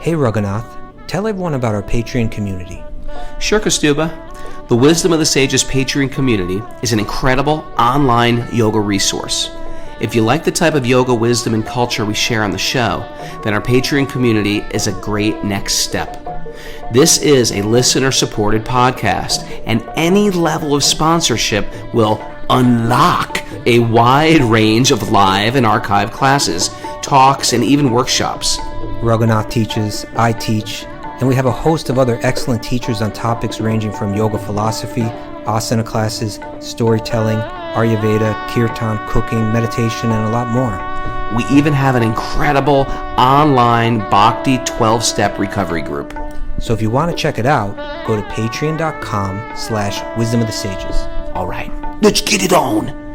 Hey Raghunath, tell everyone about our Patreon community. Sure, Kaustubha. The Wisdom of the Sages Patreon community is an incredible online yoga resource. If you like the type of yoga wisdom and culture we share on the show, then our Patreon community is a great next step. This is a listener-supported podcast, and any level of sponsorship will unlock a wide range of live and archived classes, talks, and even workshops. Raghunath teaches, I teach, and we have a host of other excellent teachers on topics ranging from yoga philosophy, asana classes, storytelling, Ayurveda, kirtan, cooking, meditation, and a lot more. We even have an incredible online Bhakti 12-step recovery group. So if you want to check it out, go to patreon.com/wisdom of the sages. All right, let's get it on.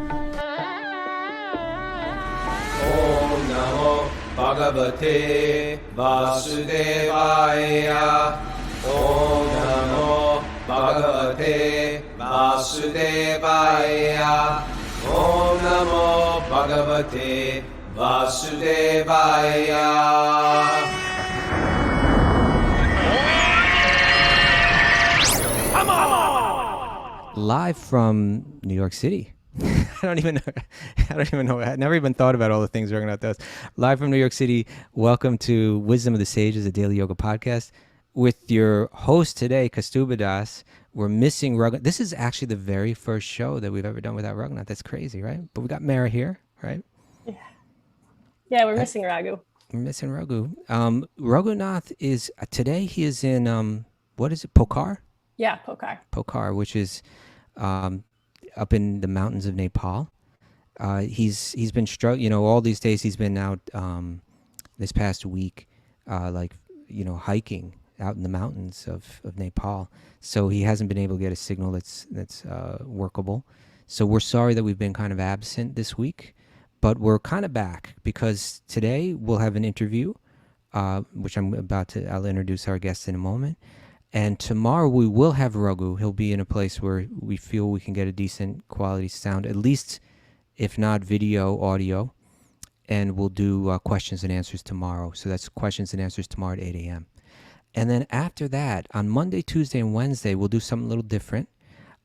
Om Namo Bhagavate Vasudevaya. Om Namo Bhagavate Vasudevaya. Om Namo Bhagavate Vasudevaya. Live from New York City. I don't even know. I never even thought about all the things Raghunath does. Live from New York City. Welcome to Wisdom of the Sages, a daily yoga podcast. With your host today, Kaustubha Das. We're missing Raghunath. This is actually the very first show that we've ever done without Raghunath. That's crazy, right? But we got Mara here, right? Yeah, we're missing Raghu. We're missing Raghu. Raghunath is, today he is in, what is it, Pokhara? Yeah, Pokhara. Pokhara, which is up in the mountains of Nepal. He's been struggling, all these days he's been out this past week, hiking out in the mountains of Nepal. So he hasn't been able to get a signal that's workable. So we're sorry that we've been kind of absent this week, but we're kind of back because today we'll have an interview, which I'll introduce our guest in a moment. And tomorrow we will have Raghu. He'll be in a place where we feel we can get a decent quality sound, at least if not video, audio. And we'll do questions and answers tomorrow. So that's questions and answers tomorrow at 8 a.m. And then after that, on Monday, Tuesday, and Wednesday, we'll do something a little different.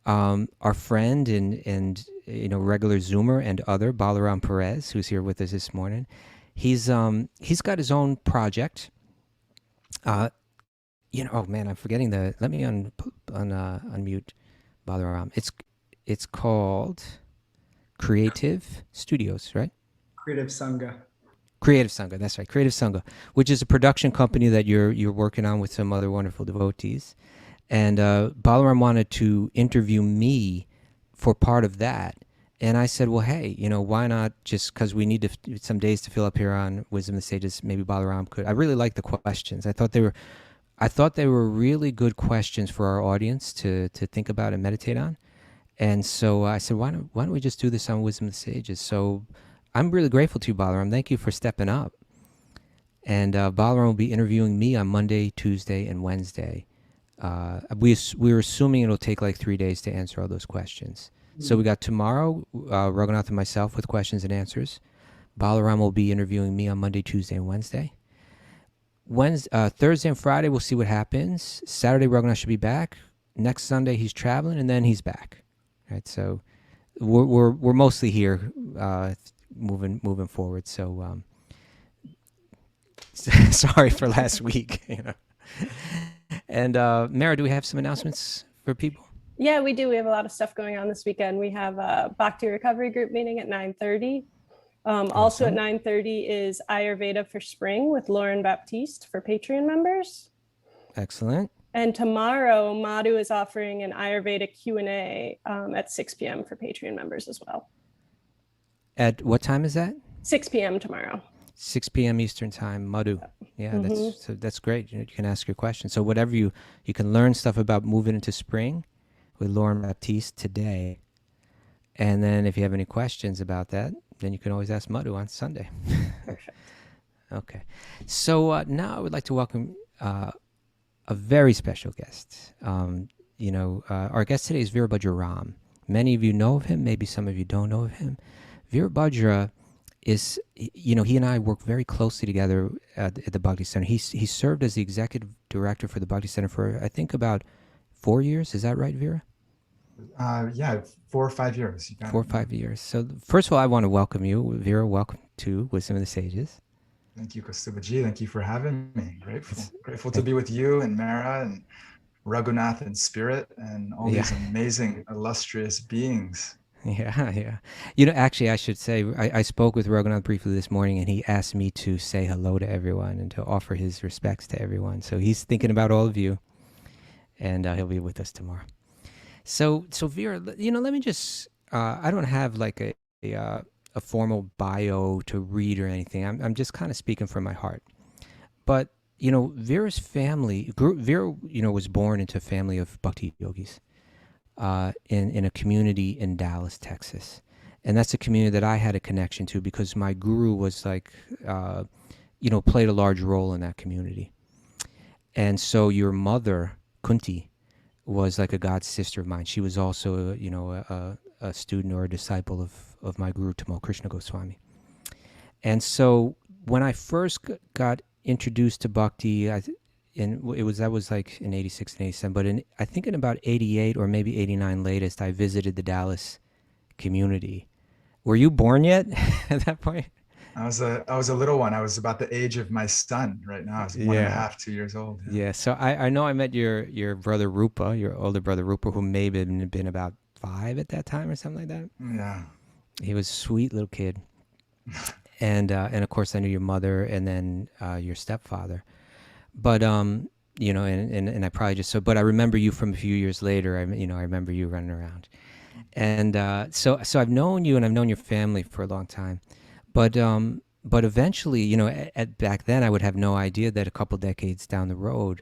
Our friend and regular Zoomer and other, Balaram Perez, who's here with us this morning, he's got his own project. I'm forgetting let me unmute Balaram. It's called Creative Studios, right? Creative Sangha. That's right. Creative Sangha, which is a production company that you're working on with some other wonderful devotees. And Balaram wanted to interview me for part of that. And I said, well, hey, why not, just because we need some days to fill up here on Wisdom of the Sages, maybe Balaram could. I really like the questions. I thought they were really good questions for our audience to think about and meditate on. And so I said, why don't we just do this on Wisdom of the Sages? So I'm really grateful to you, Balaram. Thank you for stepping up. And Balaram will be interviewing me on Monday, Tuesday, and Wednesday. We were assuming it'll take like 3 days to answer all those questions. Mm-hmm. So we got tomorrow, Raghunath and myself with questions and answers. Balaram will be interviewing me on Monday, Tuesday, and Wednesday. Thursday and Friday, we'll see what happens. Saturday, Raghunath should be back. Next Sunday, he's traveling, and then he's back. Right, so we're mostly here, moving forward. So sorry for last week. And Mara, do we have some announcements for people? Yeah, we do. We have a lot of stuff going on this weekend. We have a Bhakti recovery group meeting at 9:30. Also at 9:30 is Ayurveda for Spring with Lauren Baptiste for Patreon members. Excellent. And tomorrow, Madhu is offering an Ayurveda Q&A at 6 p.m. for Patreon members as well. At what time is that? 6 p.m. tomorrow. 6 p.m. Eastern time, Madhu. Yeah, Mm-hmm. that's great. You can ask your question. So whatever you can learn stuff about moving into spring with Lauren Baptiste today. And then if you have any questions about that, then you can always ask Madhu on Sunday. Perfect. Okay. So now I would like to welcome a very special guest. Our guest today is Vira. Many of you know of him. Maybe some of you don't know of him. Vira is, he and I work very closely together at the Bhakti Center. He served as the executive director for the Bhakti Center for, I think, about 4 years. Is that right, Vera? Yeah, 4 or 5 years. You got Four it. or Yeah. 5 years. So first of all, I want to welcome you, Vera. Welcome to Wisdom of the Sages. Thank you, Kaustubha. Thank you for having me. It's, Grateful to thank, be with you and Mara and Raghunath and Spirit and all yeah. these amazing, illustrious beings. Yeah, yeah. Actually, I should say, I spoke with Raghunath briefly this morning, and he asked me to say hello to everyone and to offer his respects to everyone. So he's thinking about all of you, and he'll be with us tomorrow. So Vera, let me just, I don't have like a formal bio to read or anything. I'm just kind of speaking from my heart. But, Vera's family, Vera, was born into a family of bhakti yogis. In a community in Dallas, Texas. And that's a community that I had a connection to because my guru was like, played a large role in that community. And so your mother, Kunti, was like a god sister of mine. She was also, a student or a disciple of my guru, Tamal Krishna Goswami. And so when I first got introduced to bhakti, that was like in 86 and 87, but I think in about 88 or maybe 89 latest, I visited the Dallas community. Were you born yet at that point? I was a little one. I was about the age of my son right now. I was one and a Yeah. half, 2 years old. Yeah. Yeah. So I know I met your brother Rupa, your older brother Rupa, who may have been about 5 at that time or something like that. Yeah. He was a sweet little kid. And of course I knew your mother and then your stepfather. But and I probably just but I remember you from a few years later. I remember you running around, and so I've known you and I've known your family for a long time, but eventually, back then I would have no idea that a couple decades down the road,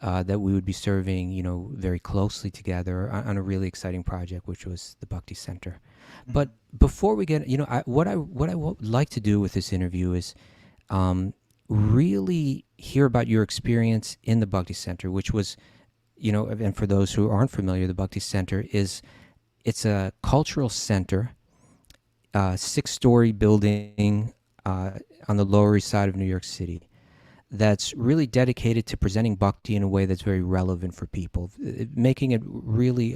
that we would be serving, very closely together on a really exciting project, which was the Bhakti Center. But before we get, what I would like to do with this interview is really hear about your experience in the Bhakti Center, which was, and for those who aren't familiar, the Bhakti Center it's a cultural center, 6-story building on the Lower East Side of New York City that's really dedicated to presenting bhakti in a way that's very relevant for people, making it really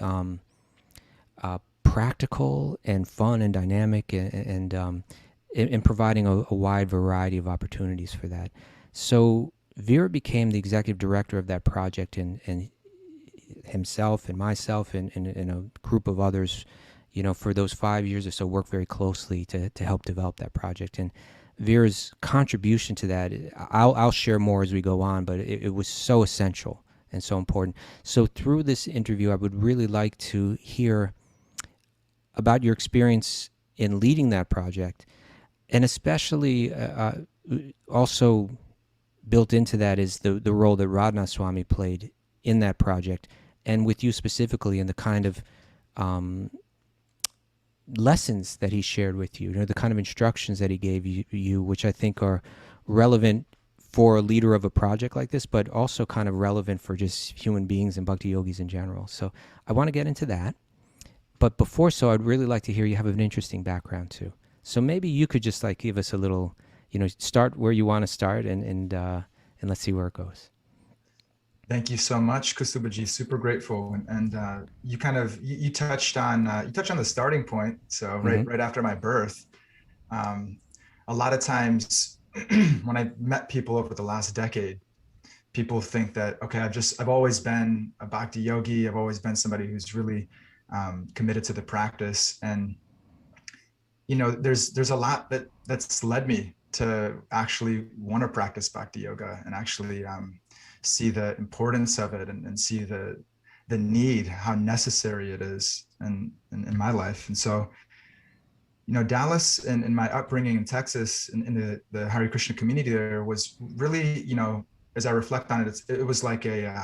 practical and fun and dynamic and providing a wide variety of opportunities for that. So Vira became the executive director of that project, and himself and myself and a group of others, for those 5 years or so, worked very closely to help develop that project. And Vira's contribution to that, I'll share more as we go on, but it was so essential and so important. So through this interview, I would really like to hear about your experience in leading that project, and especially also built into that is the role that Radhanath Swami played in that project, and with you specifically in the kind of lessons that he shared with you, the kind of instructions that he gave you, which I think are relevant for a leader of a project like this, but also kind of relevant for just human beings and bhakti yogis in general. So I want to get into that. But before so, I'd really like to hear you have an interesting background too. So maybe you could just like give us a little, start where you want to start and let's see where it goes. Thank you so much, Kaustubha. Super grateful. And you kind of you touched on the starting point. So right after my birth, a lot of times when I met people over the last decade, people think that, okay, I've always been a bhakti yogi. I've always been somebody who's really committed to the practice. And there's a lot that's led me to actually want to practice bhakti yoga and actually see the importance of it and see the need, how necessary it is in my life. And so, Dallas and in my upbringing in Texas, in the Hare Krishna community there was really, as I reflect on it, it was like it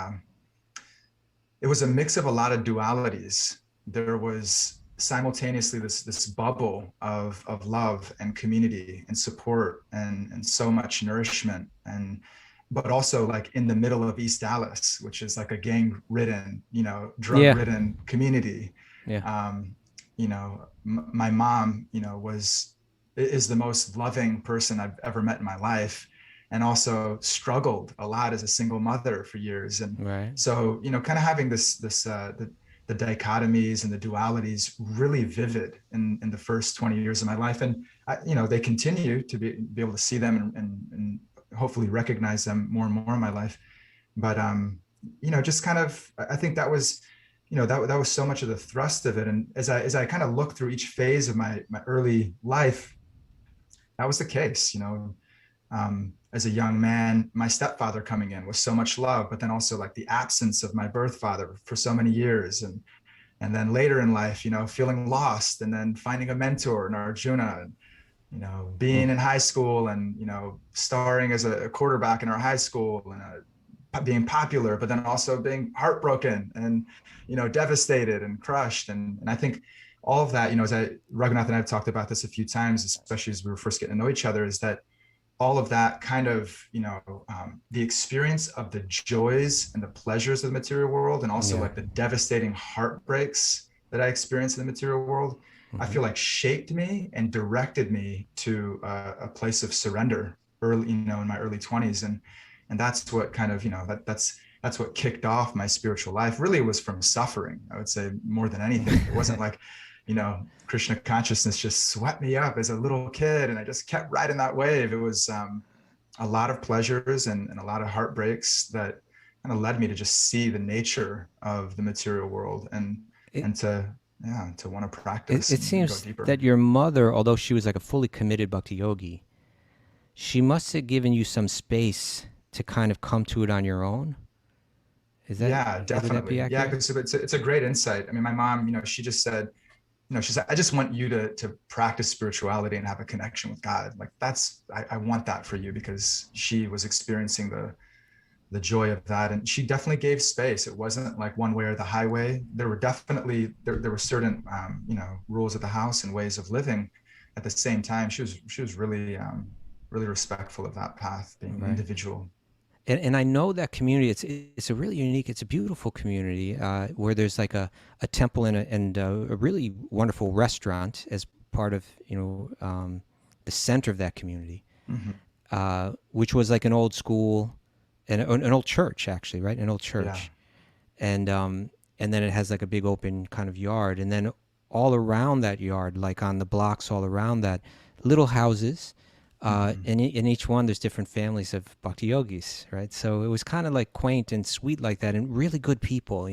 was a mix of a lot of dualities. There was simultaneously this bubble of love and community and support and so much nourishment, but also like in the middle of East Dallas, which is like a gang-ridden, drug-ridden community. Yeah. My mom, is the most loving person I've ever met in my life, and also struggled a lot as a single mother for years. And Right. so, kind of having the dichotomies and the dualities really vivid in the first 20 years of my life. And they continue to be able to see them and hopefully recognize them more and more in my life. But just kind of, I think that was, that was so much of the thrust of it. And as I kind of look through each phase of my early life, that was the case. As a young man, my stepfather coming in was so much love, but then also like the absence of my birth father for so many years. And then later in life, feeling lost, and then finding a mentor in Arjuna, and, being in high school and, starring as a quarterback in our high school, and being popular, but then also being heartbroken and, devastated and crushed. And I think all of that, as Raghunath and I have talked about this a few times, especially as we were first getting to know each other, is that all of that kind of, the experience of the joys and the pleasures of the material world, and also like the devastating heartbreaks that I experienced in the material world, I feel like shaped me and directed me to a place of surrender early, in my early 20s. And that's what kind of, that's what kicked off my spiritual life. Really was from suffering, I would say, more than anything. It wasn't like, Krishna consciousness just swept me up as a little kid, and I just kept riding that wave. It was a lot of pleasures and a lot of heartbreaks that kind of led me to just see the nature of the material world and to want to practice. It seems that your mother, although she was like a fully committed bhakti yogi, she must have given you some space to kind of come to it on your own. Is that? Yeah, definitely. Yeah, because it's a great insight. I mean, my mom, she just said, she said, I just want you to practice spirituality and have a connection with God. Like I want that for you, because she was experiencing the joy of that. And she definitely gave space. It wasn't like one way or the highway. There were definitely, there were certain, rules of the house and ways of living. At the same time, she was really, really respectful of that path, being an individual. And I know that community, it's a really unique, it's a beautiful community where there's like a temple and a really wonderful restaurant as part of, the center of that community, which was like an old school, and an old church, actually, right? An old church. Yeah. And then it has like a big open kind of yard. And then all around that yard, like on the blocks all around that, little houses. And in each one, there's different families of bhakti-yogis, right? So it was kind of like quaint and sweet like that, and really good people,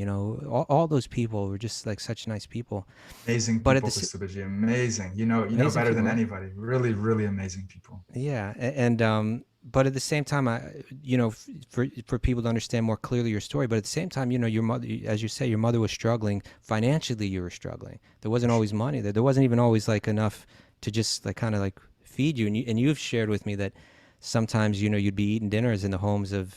all those people were just like such nice people. Amazing people, Kaustubhaji, amazing. You know better than anybody. Really, really amazing people. Yeah. And, but at the same time, for people to understand more clearly your story, but at the same time, your mother, as you say, your mother was struggling financially. You were struggling. There wasn't always money there. There wasn't even always like enough to just like kind of like feed you. And you've shared with me that sometimes, you'd be eating dinners in the homes of,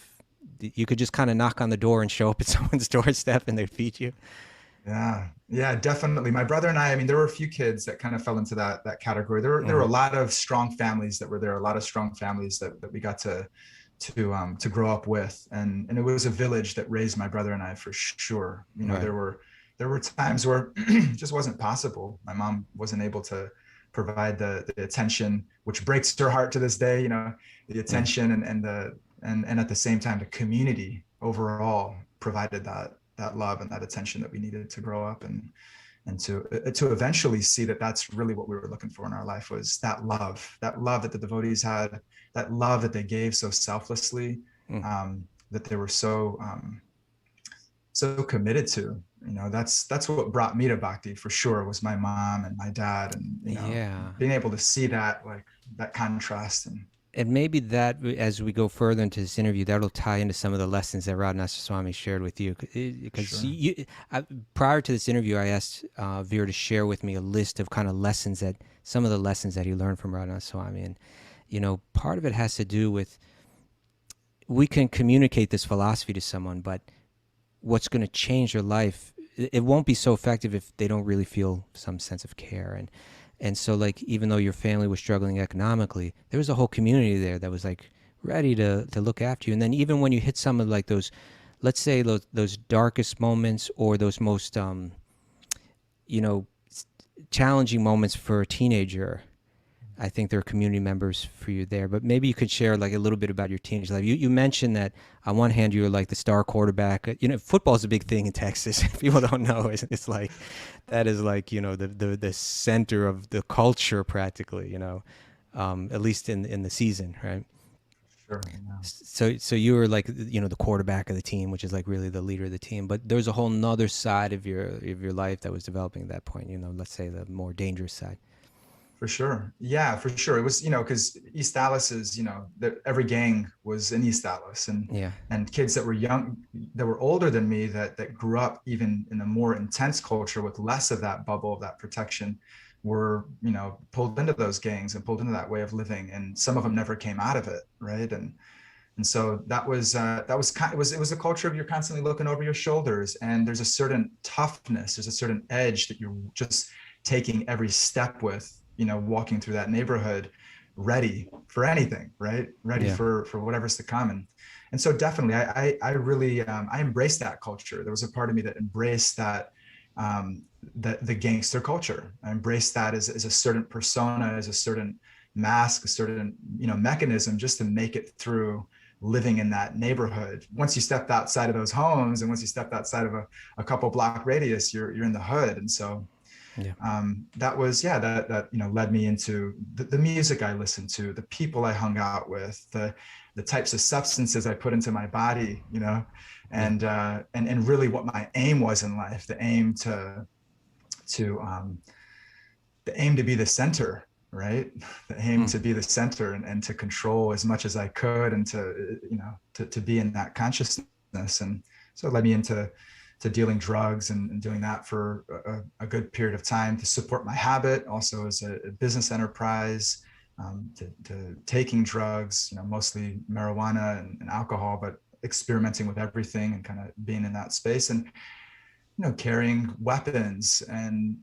you could just kind of knock on the door and show up at someone's doorstep and they'd feed you. Yeah, definitely. My brother and I mean, there were a few kids that kind of fell into that category. There were a lot of strong families that were there, a lot of strong families that we got to grow up with. And it was a village that raised my brother and I, for sure. There were times where it just wasn't possible. My mom wasn't able to provide the attention, which breaks her heart to this day, the attention and at the same time, the community overall provided that love and that attention that we needed to grow up and to eventually see that that's really what we were looking for in our life, was that love that the devotees had, that love that they gave so selflessly, that they were so committed to. That's what brought me to bhakti, for sure, was my mom and my dad, and being able to see that, like, that contrast. And maybe that, as we go further into this interview, that'll tie into some of the lessons that Raghunath Swami shared with you. Because prior to this interview, I asked Vira to share with me a list of kind of some of the lessons that he learned from Raghunath Swami. And, part of it has to do with, we can communicate this philosophy to someone, but what's going to change their life, it won't be so effective if they don't really feel some sense of care. And so, like, even though your family was struggling economically, there was a whole community there that was like ready to look after you. And then even when you hit some of like those, let's say those darkest moments, or those most challenging moments for a teenager, I think there are community members for you there, but maybe you could share like a little bit about your teenage life. You mentioned that on one hand you were like the star quarterback. Football is a big thing in Texas. People don't know. It's like that is like the center of the culture practically. At least in the season, right? Sure. Yeah. So you were like the quarterback of the team, which is like really the leader of the team. But there's a whole nother side of your life that was developing at that point. Let's say the more dangerous side. For sure. Yeah, for sure. It was, because East Dallas is, every gang was in East Dallas, and Yeah. and kids that were young, that were older than me, that grew up even in a more intense culture with less of that bubble of that protection, were, pulled into those gangs and pulled into that way of living. And some of them never came out of it. Right. And so that was kind, it was a culture of you're constantly looking over your shoulders, and there's a certain toughness, there's a certain edge that you're just taking every step with, walking through that neighborhood, ready for anything, right? Ready Yeah. for whatever's to come. And so definitely, I really, I embraced that culture. There was a part of me that embraced that, the gangster culture. I embraced that as a certain persona, as a certain mask, a certain, mechanism just to make it through living in that neighborhood. Once you stepped outside of those homes, and once you stepped outside of a couple block radius, you're in the hood. And so Yeah. that was, that led me into the music I listened to, the people I hung out with, the types of substances I put into my body, and really what my aim was in life, the aim to be the center, right? The aim to be the center, and to control as much as I could, and to be in that consciousness. And so it led me into dealing drugs, and doing that for a good period of time to support my habit, also as a business enterprise, to taking drugs, mostly marijuana and alcohol, but experimenting with everything and kind of being in that space, and carrying weapons, and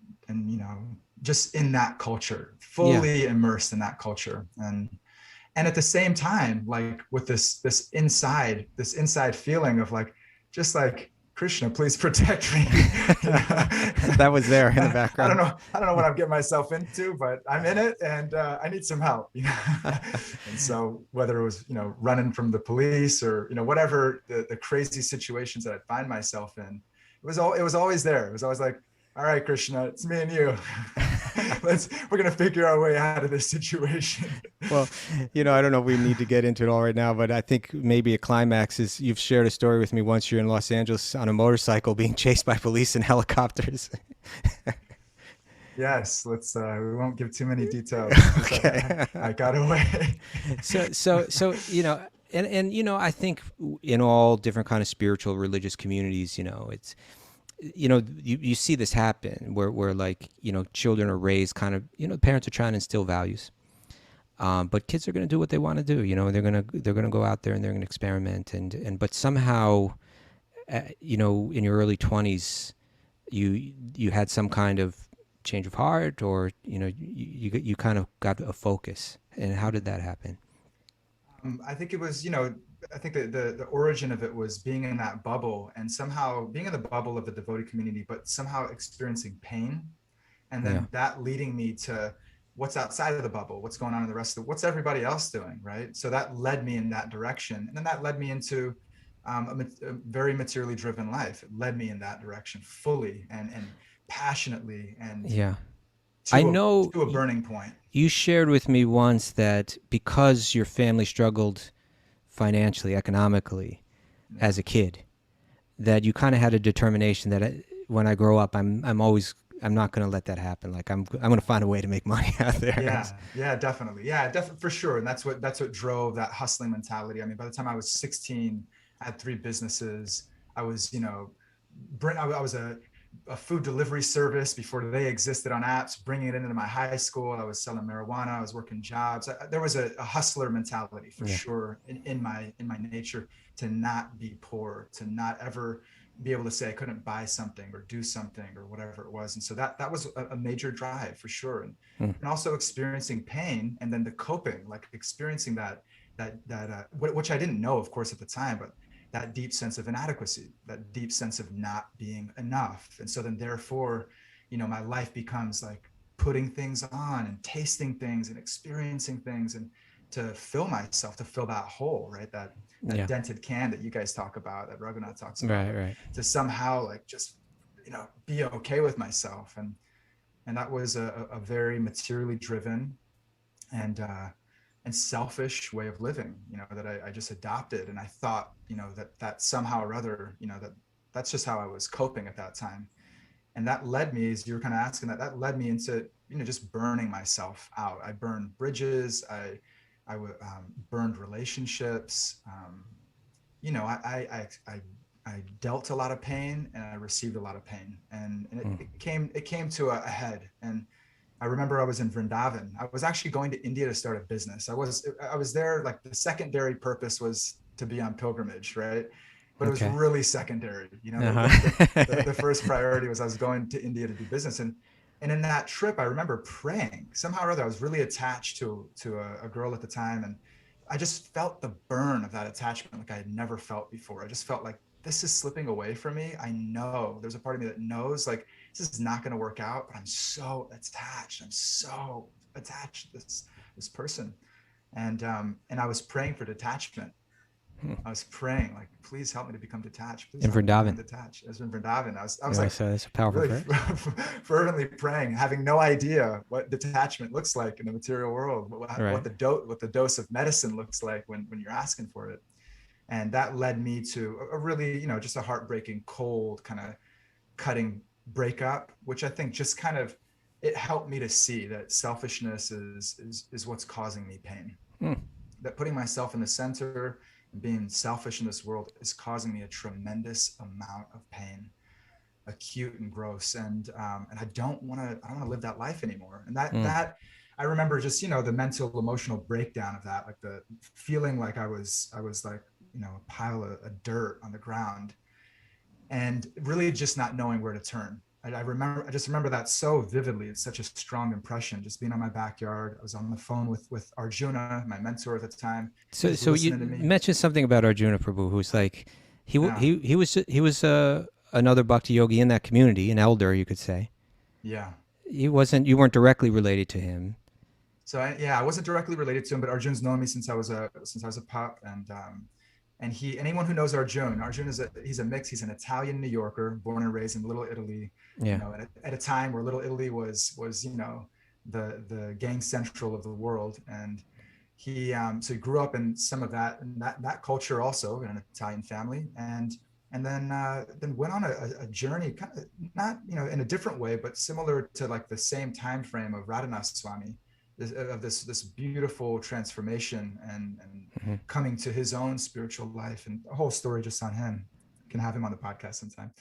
just in that culture, fully immersed in that culture. And at the same time, like with this inside feeling of like, just like, Krishna, please protect me. That was there in the background. I don't know what I'm getting myself into, but I'm in it, and I need some help. And so whether it was, running from the police, or, whatever the crazy situations that I'd find myself in, it was always there. It was always like, all right, Krishna, it's me and you. We're going to figure our way out of this situation. Well, I don't know if we need to get into it all right now, but I think maybe a climax is you've shared a story with me once. You're in Los Angeles on a motorcycle being chased by police in helicopters. Yes, we won't give too many details. Okay. I got away. So, and I think in all different kind of spiritual, religious communities, it's, you see this happen where like, children are raised kind of, parents are trying to instill values. But kids are going to do what they want to do. They're going to go out there and they're going to experiment. But somehow, in your early 20s, you had some kind of change of heart, or, you kind of got a focus. And how did that happen? I think it was, I think the origin of it was being in that bubble, and somehow being in the bubble of the devotee community, but somehow experiencing pain. And then that leading me to what's outside of the bubble, what's going on in the rest of what's everybody else doing, right? So that led me in that direction. And then that led me into a very materially driven life. It led me in that direction fully and passionately, and to a burning point. You shared with me once that because your family struggled financially, economically, as a kid, that you kind of had a determination that when I grow up, I'm not going to let that happen. Like I'm going to find a way to make money out there. Yeah, definitely. Yeah, definitely, for sure. And that's what drove that hustling mentality. I mean, by the time I was 16, I had 3 businesses. I was, I was a food delivery service before they existed on apps, bringing it into my high school. I was selling marijuana. I was working jobs. There was a hustler mentality for sure in my nature, to not be poor, to not ever be able to say I couldn't buy something or do something or whatever it was. And so that was a major drive for sure. And also experiencing pain, and then the coping, like experiencing that which I didn't know, of course, at the time, but that deep sense of inadequacy, that deep sense of not being enough. And so then therefore, my life becomes like putting things on and tasting things and experiencing things, and to fill myself, to fill that hole, right? That Yeah. dented can that you guys talk about, that Raghunath talks about, Right. to somehow like just, be okay with myself. And that was a very materially driven and selfish way of living, that I just adopted. And I thought, that somehow or other, that's just how I was coping at that time. And that led me, as you were kind of asking, that led me into, just burning myself out. I burned bridges. I burned relationships. I dealt a lot of pain, and I received a lot of pain, and it came to a head. And I remember I was in Vrindavan. I was actually going to India to start a business. I was there, like the secondary purpose was to be on pilgrimage, right? But it was really secondary. The first priority was I was going to India to do business. And in that trip, I remember praying. Somehow or other, I was really attached to a girl at the time. And I just felt the burn of that attachment like I had never felt before. I just felt like this is slipping away from me. I know there's a part of me that knows like this is not going to work out, but I'm so attached. I'm so attached to this person. And I was praying for detachment. I was praying like, please help me to become detached. Please in Vrindavan. Detached. I was in Vrindavan. I was like, so that's a powerful really fervently praying, having no idea what detachment looks like in the material world, what the dose of medicine looks like when you're asking for it. And that led me to a really, just a heartbreaking, cold, kind of cutting breakup, which I think just kind of, it helped me to see that selfishness is what's causing me pain. That putting myself in the center and being selfish in this world is causing me a tremendous amount of pain, acute and gross. And I don't want to live that life anymore. And that I remember just, the mental, emotional breakdown of that, like the feeling like I was like, a pile of dirt on the ground, and really just not knowing where to turn. I just remember that so vividly. It's such a strong impression, just being on my backyard. I was on the phone with Arjuna, my mentor at the time. So you mentioned something about Arjuna Prabhu, who's like, he was another bhakti yogi in that community, an elder, you could say. Yeah. You weren't directly related to him. So I wasn't directly related to him, but Arjun's known me since I was a pup. And anyone who knows Arjun he's a mix. He's an Italian New Yorker, born and raised in Little Italy. Yeah. At a time where Little Italy was the gang central of the world. And he grew up in some of that, and that culture also, in an Italian family. And then went on a journey, kind of not, in a different way, but similar to like the same time frame of Radhanath Swami. Of this beautiful transformation and coming to his own spiritual life, and a whole story just on him. Can have him on the podcast sometime.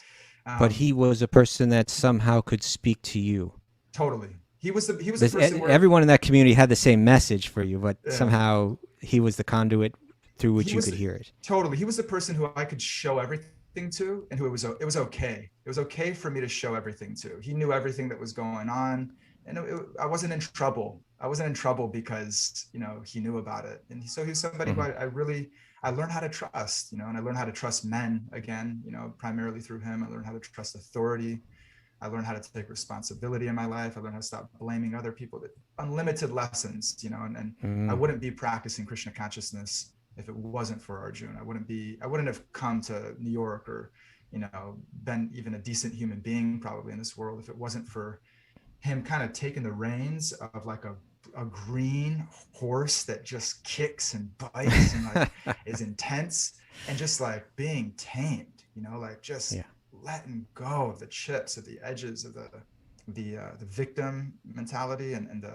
But he was a person that somehow could speak to you. Totally. He was the person where everyone in that community had the same message for you, but somehow he was the conduit through which you could hear it. Totally. He was the person who I could show everything to, and who it was okay. It was okay for me to show everything to. He knew everything that was going on, and I wasn't in trouble. I wasn't in trouble because, he knew about it. And so he's somebody who I learned how to trust, and I learned how to trust men again, primarily through him. I learned how to trust authority. I learned how to take responsibility in my life. I learned how to stop blaming other people. Unlimited lessons, and I wouldn't be practicing Krishna consciousness if it wasn't for Arjun. I wouldn't have come to New York or, been even a decent human being probably in this world if it wasn't for him kind of taking the reins of like a green horse that just kicks and bites and like is intense, and just like being tamed, like just letting go of the chips at the edges of the victim mentality and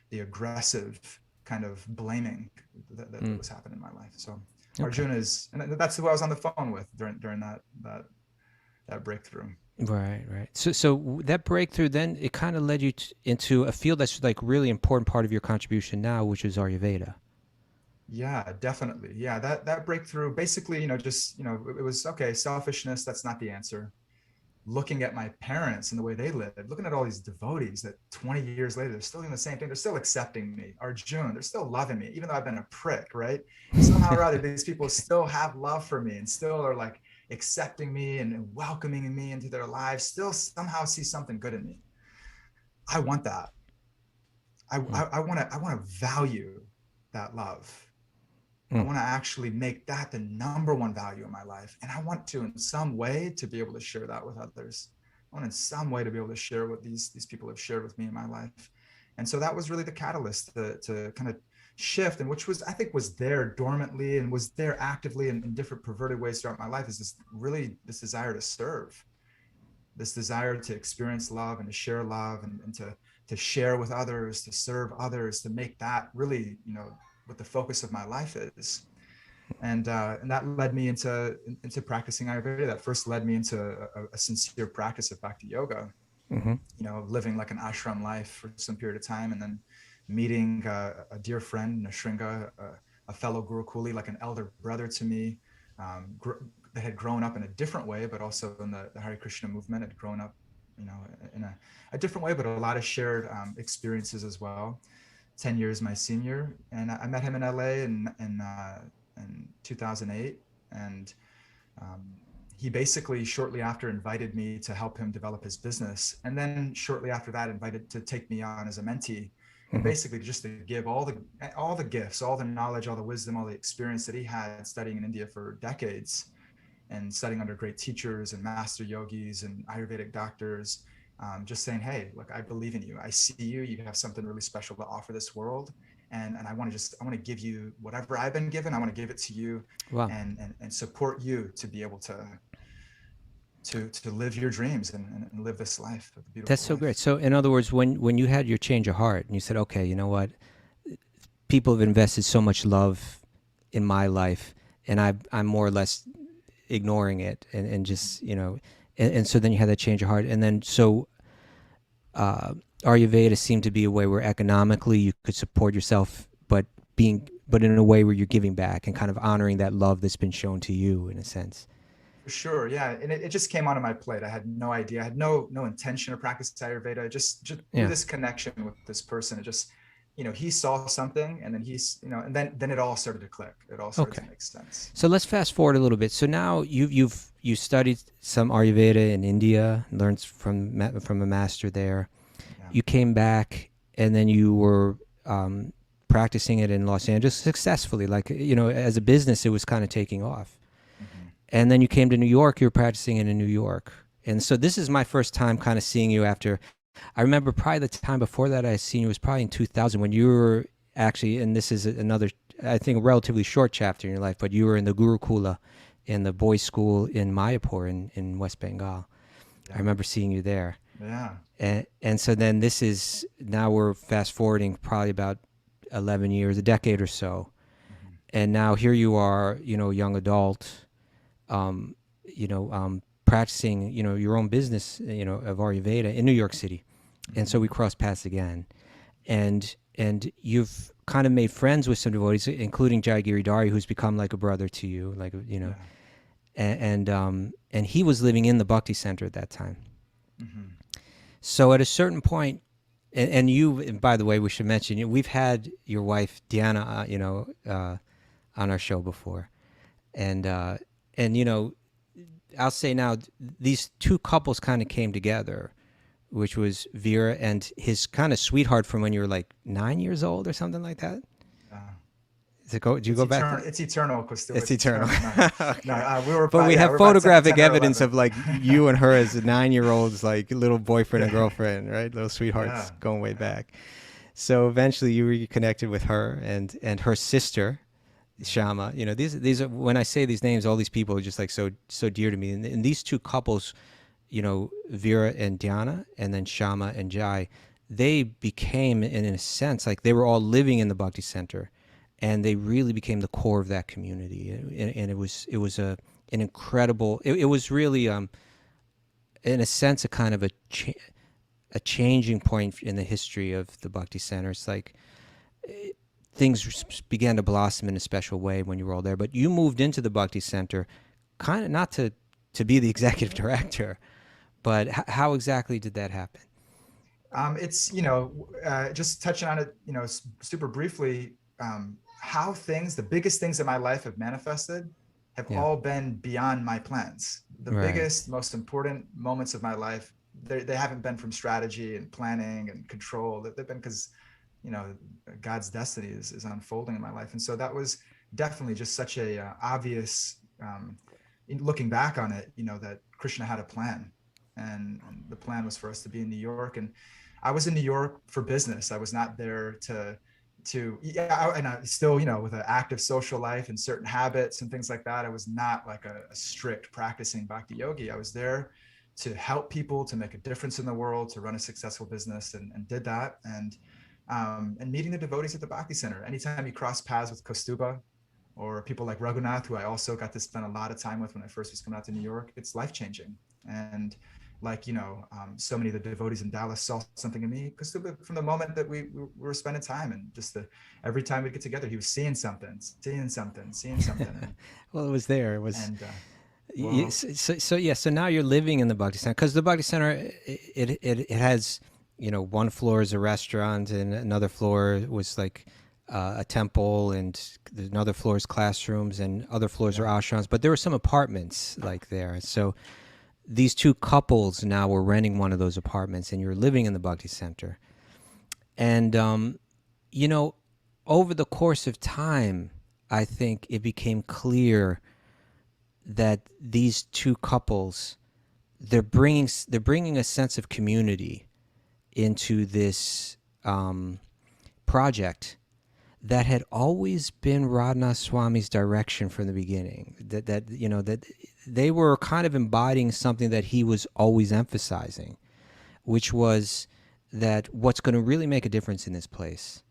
the aggressive kind of blaming that was happening in my life. So Arjuna and that's who I was on the phone with during that breakthrough. Right. So that breakthrough, then it kind of led you into a field that's like really important part of your contribution now, which is Ayurveda. Yeah, definitely. Yeah, that breakthrough, basically, it was okay. Selfishness, that's not the answer. Looking at my parents and the way they lived, looking at all these devotees that 20 years later, they're still doing the same thing. They're still accepting me. Arjun, they're still loving me, even though I've been a prick, right? Somehow or other, these people still have love for me and still are like accepting me and welcoming me into their lives, still somehow see something good in me. I want that. I want to value that love. I want to actually make that the number one value in my life. And I want to, in some way, to be able to share that with others. I want in some way to be able to share what these people have shared with me in my life. And so that was really the catalyst to kind of shift, and which was, I think, was there dormantly and was there actively in different perverted ways throughout my life, is this desire to serve, this desire to experience love and to share love, and to share with others, to serve others, to make that really, what the focus of my life is. And that led me into practicing Ayurveda. That first led me into a sincere practice of Bhakti-yoga, living like an ashram life for some period of time, and then meeting a dear friend, Nashringa, a fellow Gurukuli, like an elder brother to me, that had grown up in a different way, but also in the Hare Krishna movement, had grown up, in a different way, but a lot of shared experiences as well. 10 years my senior, and I met him in LA in 2008, and he basically shortly after invited me to help him develop his business, and then shortly after that invited to take me on as a mentee, and basically just to give all the gifts, all the knowledge, all the wisdom, all the experience that he had studying in India for decades, and studying under great teachers and master yogis and Ayurvedic doctors. Just saying, hey, look, I believe in you. I see you. You have something really special to offer this world, and I want to give you whatever I've been given. I want to give it to you, Wow. and support you to be able to live your dreams and live this life. That's so great. So, in other words, when you had your change of heart and you said, okay, you know what, people have invested so much love in my life, and I'm more or less ignoring it, and just, and so then you had that change of heart, and then so Ayurveda seemed to be a way where economically you could support yourself, but in a way where you're giving back and kind of honoring that love that's been shown to you, in a sense. For sure, yeah, and it just came onto my plate. I had no idea. I had no intention of practicing Ayurveda. Just through this connection with this person, it just, he saw something, and then and then it all started to click. It all started to make sense. So let's fast forward a little bit. So now you studied some Ayurveda in India, learned from a master there. Yeah. You came back, and then you were practicing it in Los Angeles successfully. Like, as a business, it was kind of taking off. And then you came to New York. You were practicing it in New York. And so this is my first time kind of seeing you after. I remember probably the time before that I seen you was probably in 2000, when you were actually, and this is another, I think, a relatively short chapter in your life, but you were in the Gurukula, in the boys' school in Mayapur in West Bengal. Yeah. I remember seeing you there. Yeah. And so then now we're fast forwarding probably about 11 years, a decade or so. And now here you are, young adult, practicing, your own business, of Ayurveda in New York City. And so we crossed paths again. And you've kind of made friends with some devotees, including Jai Giridhari, who's become like a brother to you, like, and he was living in the Bhakti Center at that time. So at a certain point, and by the way, we should mention, we've had your wife, Diana, on our show before. And I'll say now, these two couples kind of came together, which was Vira and his kind of sweetheart from when you were like 9 years old or something like that. Do you go back? It's eternal, Kaustubha. It's eternal. No, but we have photographic evidence of like you and her as 9-year-olds, like little boyfriend and girlfriend, right? Little sweethearts going way back. So eventually you reconnected with her and her sister, Shama. These are, when I say these names, all these people are just like so dear to me. And these two couples, Vira and Diana, and then Shama and Jai, they became, in a sense, like they were all living in the Bhakti Center, and they really became the core of that community. And it was an incredible. It was really, in a sense, a kind of a changing point in the history of the Bhakti Center. It's like things began to blossom in a special way when you were all there. But you moved into the Bhakti Center, kind of not to be the executive director, but how exactly did that happen? It's, just touching on it, super briefly, how the biggest things in my life have manifested have all been beyond my plans. The biggest, most important moments of my life, they haven't been from strategy and planning and control. They've been because you know, God's destiny is unfolding in my life. And so that was definitely just such a obvious, looking back on it, you know, that Krishna had a plan, and the plan was for us to be in New York. And I was in New York for business. I was not there and I still, you know, with an active social life and certain habits and things like that, I was not like a strict practicing bhakti yogi. I was there to help people, to make a difference in the world, to run a successful business, and did that. And meeting the devotees at the Bhakti Center. Anytime you cross paths with Kaustubha or people like Raghunath, who I also got to spend a lot of time with when I first was coming out to New York, it's life-changing. And like, you know, so many of the devotees in Dallas saw something in me, Kaustubha, from the moment that we were spending time, and just every time we'd get together, he was seeing something. And, Well, it was there. It was. and Well, so now you're living in the Bhakti Center, because the Bhakti Center, it has, you know, one floor is a restaurant, and another floor was like a temple, and another floor is classrooms, and other floors are ashrams. But there were some apartments like there. So these two couples now were renting one of those apartments, and you're living in the Bhakti Center. And you know, over the course of time, I think it became clear that these two couples, they're bringing a sense of community into this project that had always been Radhanath Swami's direction from the beginning. That you know, that they were kind of embodying something that he was always emphasizing, which was that what's going to really make a difference in this place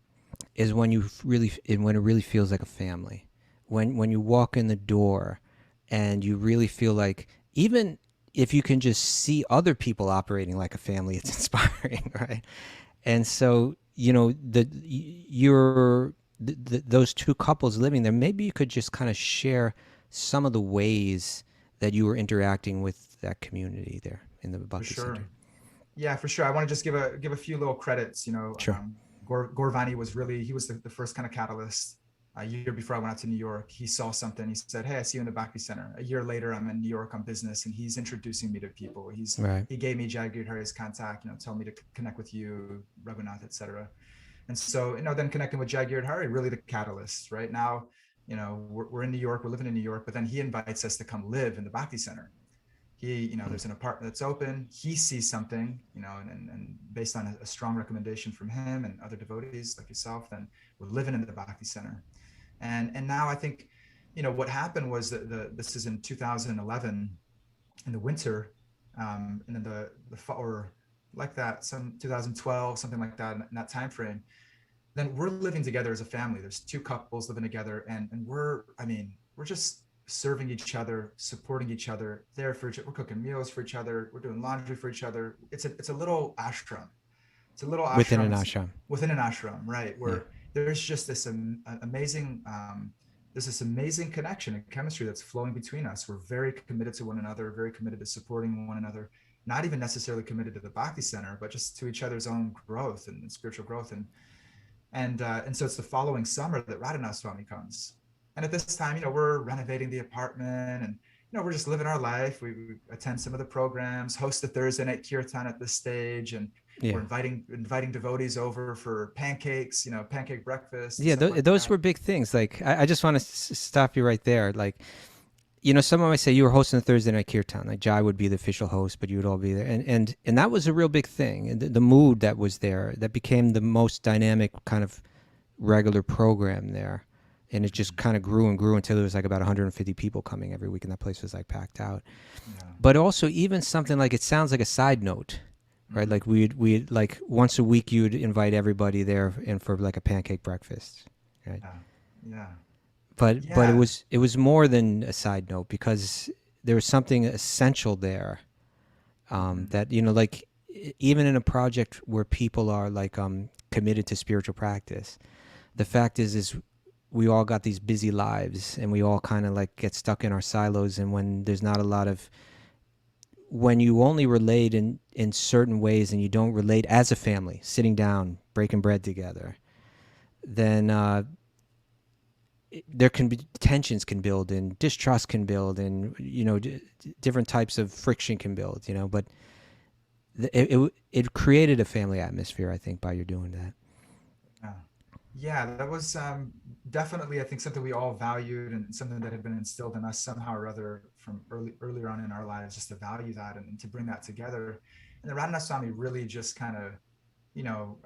is when it really feels like a family. When you walk in the door, and you really feel like, even if you can just see other people operating like a family, it's inspiring, right? And so, you know, those two couples living there, maybe you could just kind of share some of the ways that you were interacting with that community there in the Bhakti Center. Yeah, for sure. I want to just give a few little credits. You know, sure. Gorvani was the first kind of catalyst. A year before I went out to New York, he saw something. He said, "Hey, I see you in the Bhakti Center." A year later, I'm in New York on business, and he's introducing me to people. He gave me Jaggirdhari's contact, you know, told me to connect with you, Raghunath, etc. And so, you know, then connecting with Jaggirdhari, really the catalyst. Right now, you know, we're in New York, we're living in New York, but then he invites us to come live in the Bhakti Center. You know, there's an apartment that's open. He sees something, you know, and based on a strong recommendation from him and other devotees like yourself, then we're living in the Bhakti Center. And now I think, you know, what happened was that this is in 2011 in the winter, and then the fall, or like that, some 2012, something like that, in that time frame. Then we're living together as a family. There's two couples living together, and we're just serving each other, supporting each other, there for each other. We're cooking meals for each other. We're doing laundry for each other. It's a little ashram. It's a little ashram within an ashram. Within an ashram, right? Where there's just this amazing connection and chemistry that's flowing between us. We're very committed to one another, very committed to supporting one another, not even necessarily committed to the Bhakti Center, but just to each other's own growth and spiritual growth. And so it's the following summer that Radhanath Swami comes. And at this time, you know, we're renovating the apartment, and, you know, we're just living our life. We attend some of the programs, host a Thursday night kirtan at this stage, and we're inviting devotees over for pancakes, you know, pancake breakfast. Yeah, those were big things. Like, I just want to stop you right there. Like, you know, someone might say you were hosting a Thursday night kirtan. Like, Jai would be the official host, but you would all be there. And that was a real big thing. And the mood that was there, that became the most dynamic kind of regular program there. And it just kind of grew and grew until there was like about 150 people coming every week, and that place was like packed out. Yeah. But also, even something like, it sounds like a side note, right? Like we'd like once a week you'd invite everybody there in for like a pancake breakfast, right? Yeah. But it was more than a side note, because there was something essential there, that, you know, like even in a project where people are like committed to spiritual practice, the fact is we all got these busy lives, and we all kind of like get stuck in our silos. And when there's not a lot of, when you only relate in certain ways, and you don't relate as a family, sitting down, breaking bread together, then there can be tensions can build, and distrust can build, and, you know, different types of friction can build, you know. But it created a family atmosphere, I think, by your doing that. Yeah, that was definitely, I think, something we all valued and something that had been instilled in us somehow or other from earlier on in our lives, just to value that and to bring that together. And the Radhanath Swami really just kind of, you know,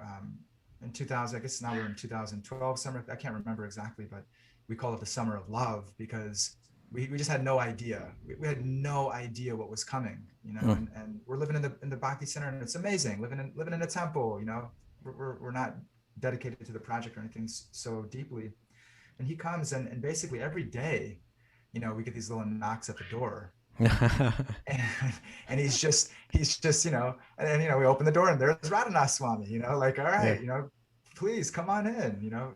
in 2000, I guess now we're in 2012 summer. I can't remember exactly, but we call it the summer of love because we just had no idea. We had no idea what was coming, you know, and we're living in the Bhakti Center and it's amazing living in a temple, you know, we're not dedicated to the project or anything so deeply. And he comes and basically every day, you know, we get these little knocks at the door and, and he's just, you know, and then, you know, we open the door and there's Radhanath Swami, you know, like, all right, Yeah. you know, please come on in, you know,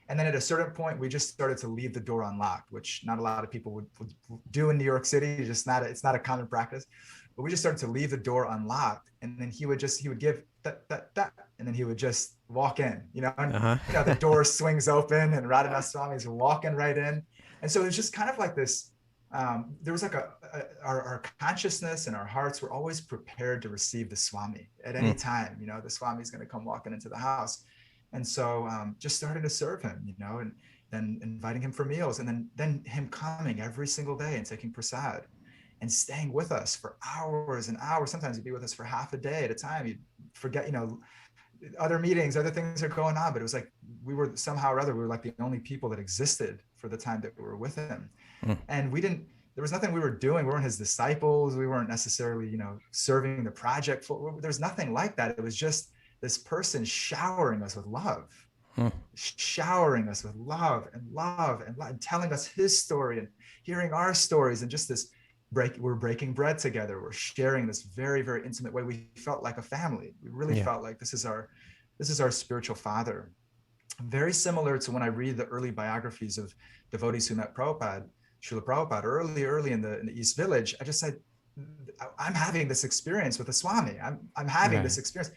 and then at a certain point, we just started to leave the door unlocked, which not a lot of people would do in New York City. It's not a common practice, but we just started to leave the door unlocked. And then he would give that, and then he would just walk in, you know, and you know, the door swings open and Radhanath Swami is walking right in. And so it's just kind of like this, there was like our consciousness and our hearts were always prepared to receive the Swami at any time. You know, the Swami is going to come walking into the house. And so just started to serve him, you know, and then inviting him for meals, and then him coming every single day and taking prasad and staying with us for hours and hours. Sometimes he'd be with us for half a day at a time. You'd forget, you know, other meetings, other things are going on, but it was like we were somehow or other, we were like the only people that existed for the time that we were with him. And there was nothing we were doing. We weren't his disciples. We weren't necessarily, you know, serving the project. There's nothing like that. It was just this person showering us with love, showering us with love and telling us his story and hearing our stories, and just this we're breaking bread together. We're sharing this very, very intimate way. We felt like a family. We really felt like this is our spiritual father. Very similar to when I read the early biographies of devotees who met Prabhupada, Srila Prabhupada, early in the East Village. I just said, I'm having this experience with a Swami. I'm having this experience.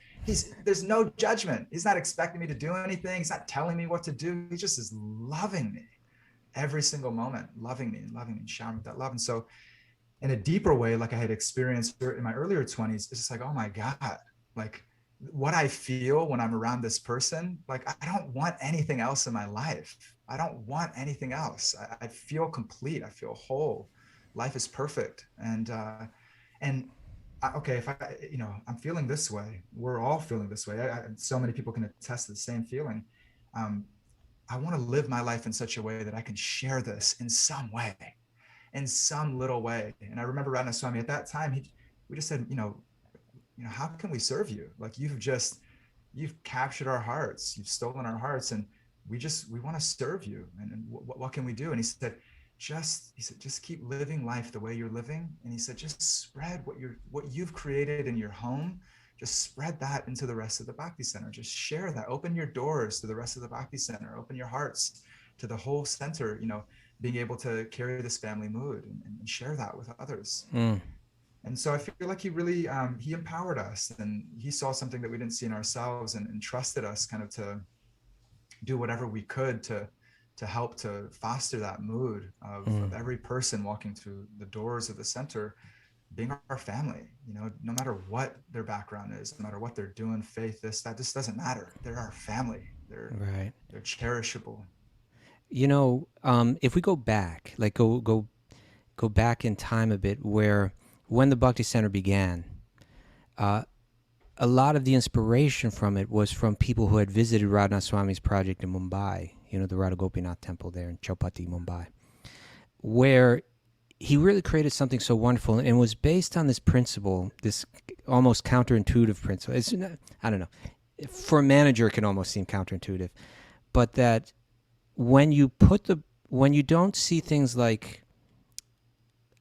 There's no judgment. He's not expecting me to do anything. He's not telling me what to do. He just is loving me every single moment, loving me and showering with that love. And so in a deeper way, like I had experienced in my earlier 20s, it's just like, oh my God, like what I feel when I'm around this person, like I don't want anything else in my life. I don't want anything else. I feel complete. I feel whole. Life is perfect. Okay, if I'm feeling this way, we're all feeling this way. So many people can attest to the same feeling. I want to live my life in such a way that I can share this in some way, in some little way. And I remember Radhanath Swami at that time, we just said, how can we serve you? Like you've captured our hearts, you've stolen our hearts, and we want to serve you. And what can we do? And he said, just keep living life the way you're living. And he said, just spread what you've created in your home. Just spread that into the rest of the Bhakti Center. Just share that. Open your doors to the rest of the Bhakti Center. Open your hearts to the whole center, being able to carry this family mood and share that with others. And so I feel like he really, he empowered us, and he saw something that we didn't see in ourselves, and trusted us kind of to do whatever we could to help to foster that mood of every person walking through the doors of the center being our family, no matter what their background is, no matter what they're doing, faith, this doesn't matter. They're our family. They're cherishable. If we go back, like go back in time a bit, when the Bhakti Center began, a lot of the inspiration from it was from people who had visited Radhanath Swami's project in Mumbai, the Radha Gopinath temple there in Chowpatty, Mumbai, where he really created something so wonderful, and was based on this principle, this almost counterintuitive principle. It's not, I don't know, for a manager it can almost seem counterintuitive, but that when you don't see things like,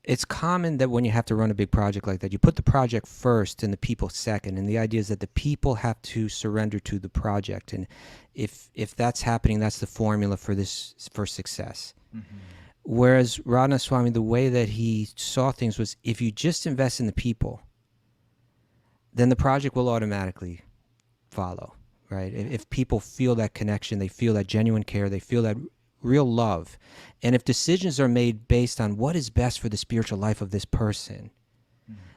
it's common that when you have to run a big project like that, you put the project first and the people second. And the idea is that the people have to surrender to the project. And if that's happening, that's the formula for success. Mm-hmm. Whereas Radhanath Swami, the way that he saw things was, if you just invest in the people, then the project will automatically follow, right? If people feel that connection, they feel that genuine care, they feel that real love. And if decisions are made based on what is best for the spiritual life of this person,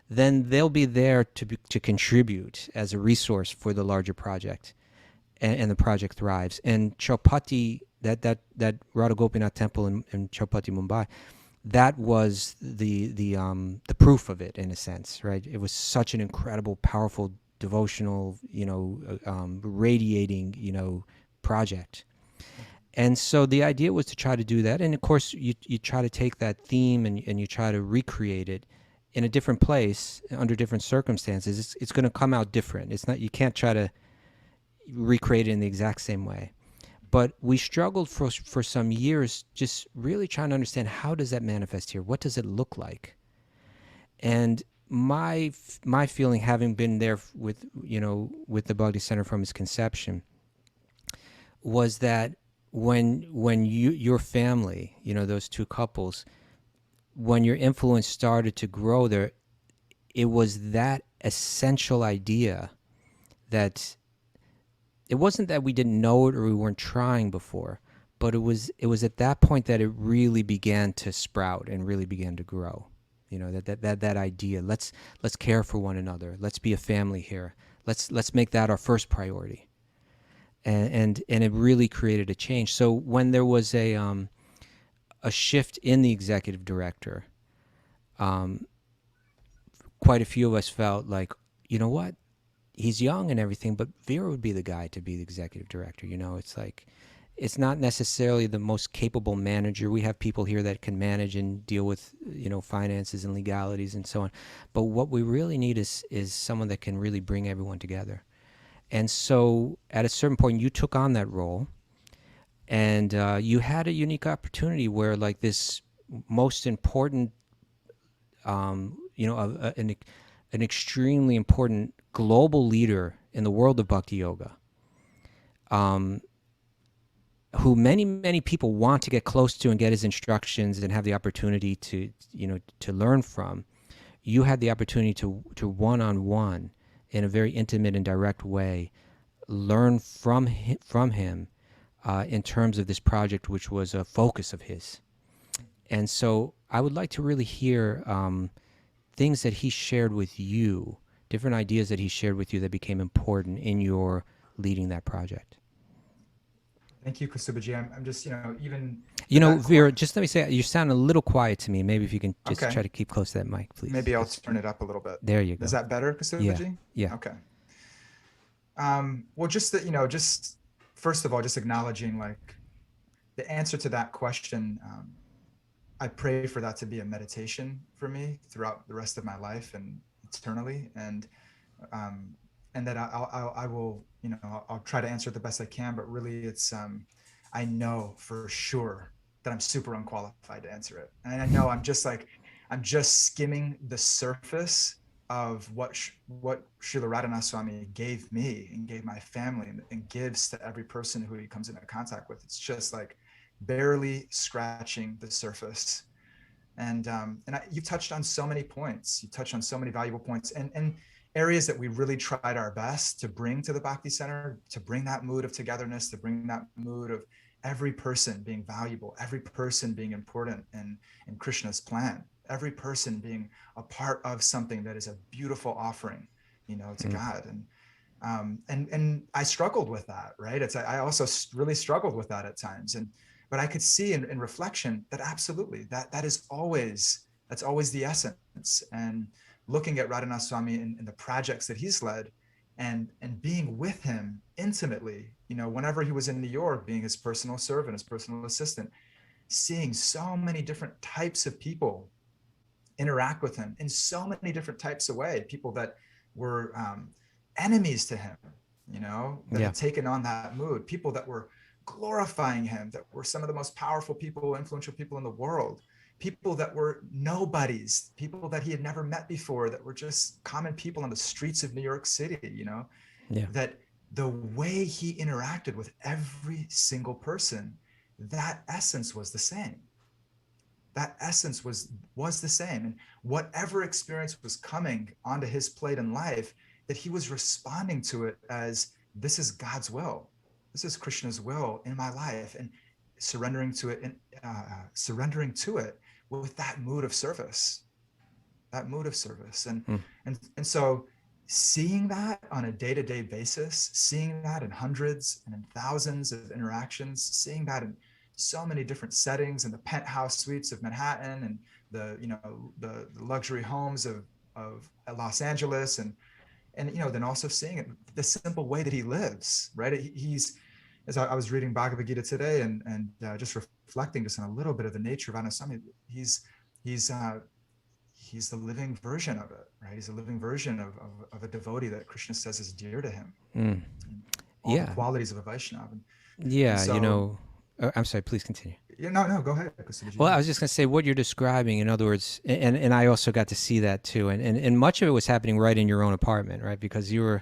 then they'll be there to contribute as a resource for the larger project. and the project thrives. And Chowpatty, that Radha Gopinath temple in Chowpatty, Mumbai, that was the proof of it, in a sense, right? It was such an incredible, powerful, devotional, radiating, project. And so the idea was to try to do that. And of course, you try to take that theme and you try to recreate it in a different place under different circumstances. It's going to come out different. It's not, you can't try to recreate it in the exact same way. But we struggled for some years just really trying to understand, how does that manifest here? What does it look like? And my feeling, having been there with the Bhakti Center from its conception, was that when your family, those two couples, when your influence started to grow there, it was that essential idea that it wasn't that we didn't know it or we weren't trying before, but it was at that point that it really began to sprout and really began to grow. That idea. Let's care for one another. Let's be a family here. Let's make that our first priority. And it really created a change. So when there was a shift in the executive director, quite a few of us felt like, you know what? He's young and everything, but Vira would be the guy to be the executive director. It's like, it's not necessarily the most capable manager. We have people here that can manage and deal with, finances and legalities and so on. But what we really need is someone that can really bring everyone together. And so at a certain point, you took on that role, and you had a unique opportunity where, like, this most important, an extremely important global leader in the world of bhakti-yoga, who many, many people want to get close to and get his instructions and have the opportunity to learn from. You had the opportunity to one-on-one, in a very intimate and direct way, learn from him in terms of this project, which was a focus of his. And so I would like to really hear things that he shared with you, different ideas that he shared with you that became important in your leading that project. Thank you, Kaustubha. I'm just, even... Vera, just let me say, you sound a little quiet to me. Maybe if you can just try to keep close to that mic, please. Maybe I'll turn it up a little bit. There you go. Is that better, Kaustubha? Yeah. Okay. Well, just that, just first of all, just acknowledging, like, the answer to that question. I pray for that to be a meditation for me throughout the rest of my life and eternally. And that I will, I'll try to answer it the best I can, but really it's, I know for sure that I'm super unqualified to answer it. And I know I'm just skimming the surface of what Srila Radhanath Swami gave me and gave my family and gives to every person who he comes into contact with. It's just like barely scratching the surface. And you touched on so many points. You touched on so many valuable points and areas that we really tried our best to bring to the Bhakti Center, to bring that mood of togetherness, to bring that mood of every person being valuable, every person being important in Krishna's plan, every person being a part of something that is a beautiful offering, to God. And I struggled with that, right? I also really struggled with that at times. But I could see in reflection that absolutely, that's always the essence. And looking at Radhanath Swami and the projects that he's led and being with him intimately, whenever he was in New York, being his personal servant, his personal assistant, seeing so many different types of people interact with him in so many different types of ways, people that were enemies to him, that had taken on that mood, people that were glorifying him, that were some of the most powerful people, influential people in the world, people that were nobodies, people that he had never met before, that were just common people on the streets of New York City, that the way he interacted with every single person, that essence was the same. That essence was the same. And whatever experience was coming onto his plate in life, that he was responding to it as, this is God's will. This is Krishna's will in my life, and surrendering to it with that mood of service, And so seeing that on a day-to-day basis, seeing that in hundreds and in thousands of interactions, seeing that in so many different settings, in the penthouse suites of Manhattan and the luxury homes of Los Angeles, and then also seeing it, the simple way that he lives, right? He's, as I was reading Bhagavad Gita today and just reflecting just on a little bit of the nature of Anasami, he's the living version of it, right? He's a living version of a devotee that Krishna says is dear to him. All the qualities of a Vaishnava. Yeah, so, I'm sorry, please continue. Yeah, no, go ahead. Well, I was just going to say what you're describing, in other words, and I also got to see that too. And much of it was happening right in your own apartment, right? Because you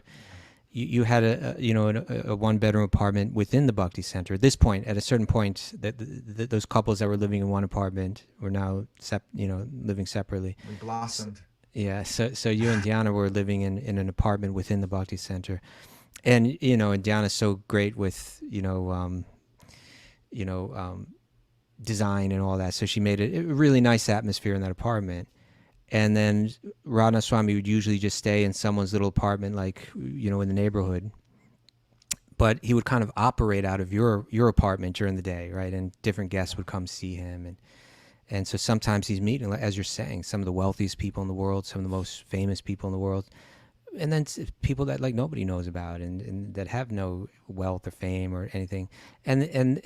had a one bedroom apartment within the Bhakti Center. At this point, at a certain point, those couples that were living in one apartment were now living separately. We blossomed. Yeah. So you and Diana were living in an apartment within the Bhakti Center. And, and Diana's so great with, design and all that. So she made a really nice atmosphere in that apartment. And then Radha Swami would usually just stay in someone's little apartment, like, in the neighborhood. But he would kind of operate out of your apartment during the day, right? And different guests would come see him. And so sometimes he's meeting, as you're saying, some of the wealthiest people in the world, some of the most famous people in the world. And then people that like nobody knows about and that have no wealth or fame or anything. And as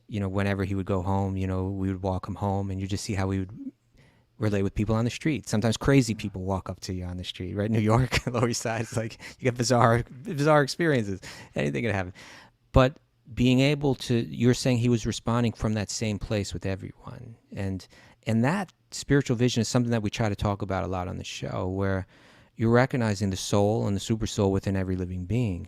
whenever he would go home, we would walk him home, and you just see how we would relate with people on the street. Sometimes crazy people walk up to you on the street, right? New York, Lower East Side, it's like you get bizarre experiences. Anything could happen. But being able to, you're saying he was responding from that same place with everyone. And that spiritual vision is something that we try to talk about a lot on the show, where you're recognizing the soul and the super soul within every living being.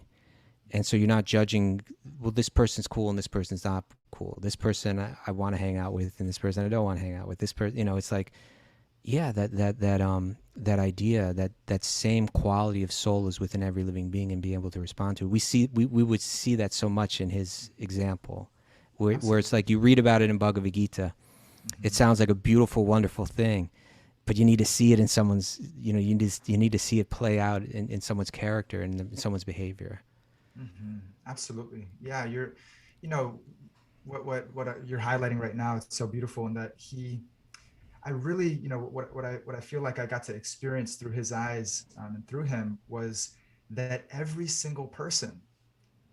And so you're not judging, well, this person's cool and this person's not cool. This person I want to hang out with, and this person I don't want to hang out with. This person, it's like, yeah, that idea, that same quality of soul is within every living being, and being able to respond to it. We would see that so much in his example, where it's like you read about it in Bhagavad Gita. It sounds like a beautiful, wonderful thing, but you need to see it in someone's, you need to see it play out in someone's character and in someone's behavior. Mm-hmm. Absolutely. Yeah. What you're highlighting right now, it's so beautiful in that I really, what I feel like I got to experience through his eyes and through him was that every single person,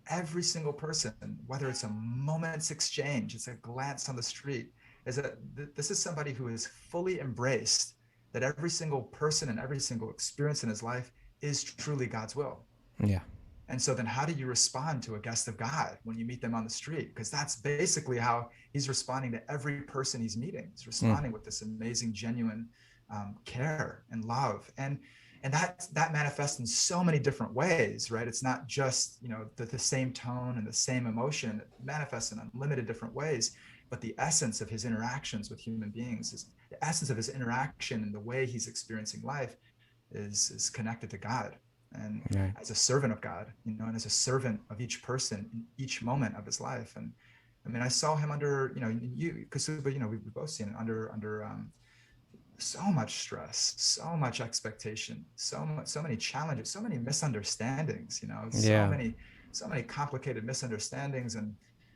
whether it's a moment's exchange, it's a glance on the street, is that this is somebody who is fully embraced that every single person and every single experience in his life is truly God's will. Yeah. And so then how do you respond to a guest of God when you meet them on the street? Because that's basically how he's responding to every person he's meeting. He's responding with this amazing, genuine care and love. And that manifests in so many different ways, right? It's not just, the same tone and the same emotion. It manifests in unlimited different ways. But the essence of his interactions with human beings, is the essence of his interaction and the way he's experiencing life is connected to God. And right. As a servant of God, and as a servant of each person in each moment of his life. And I mean, I saw him under, Kaustubha, we've both seen it under so much stress, so much expectation, so many challenges, so many misunderstandings, so many complicated misunderstandings, and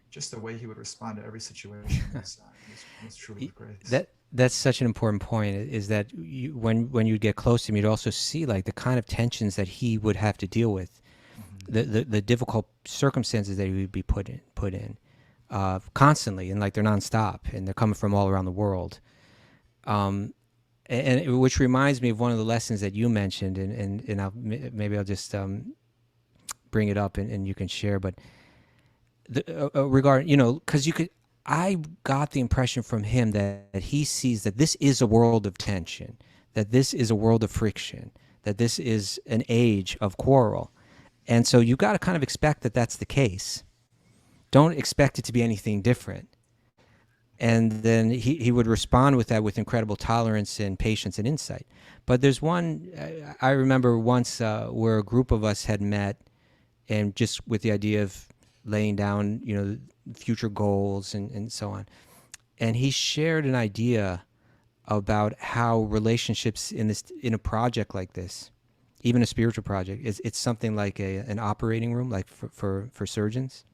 just the way he would respond to every situation was truly great. That's such an important point, is that when you get close to him, you'd also see like the kind of tensions that he would have to deal with, the difficult circumstances that he would be put in constantly, and like they're nonstop, and they're coming from all around the world. And which reminds me of one of the lessons that you mentioned, and maybe I'll just bring it up and you can share, but regarding, because I got the impression from him that he sees that this is a world of tension, that this is a world of friction, that this is an age of quarrel. And so you got to kind of expect that that's the case. Don't expect it to be anything different. And then he would respond with that with incredible tolerance and patience and insight. But there's one, I remember once where a group of us had met, and just with the idea of laying down, future goals and so on. And he shared an idea about how relationships in a project like this even a spiritual project. It's something like an operating room, like for surgeons.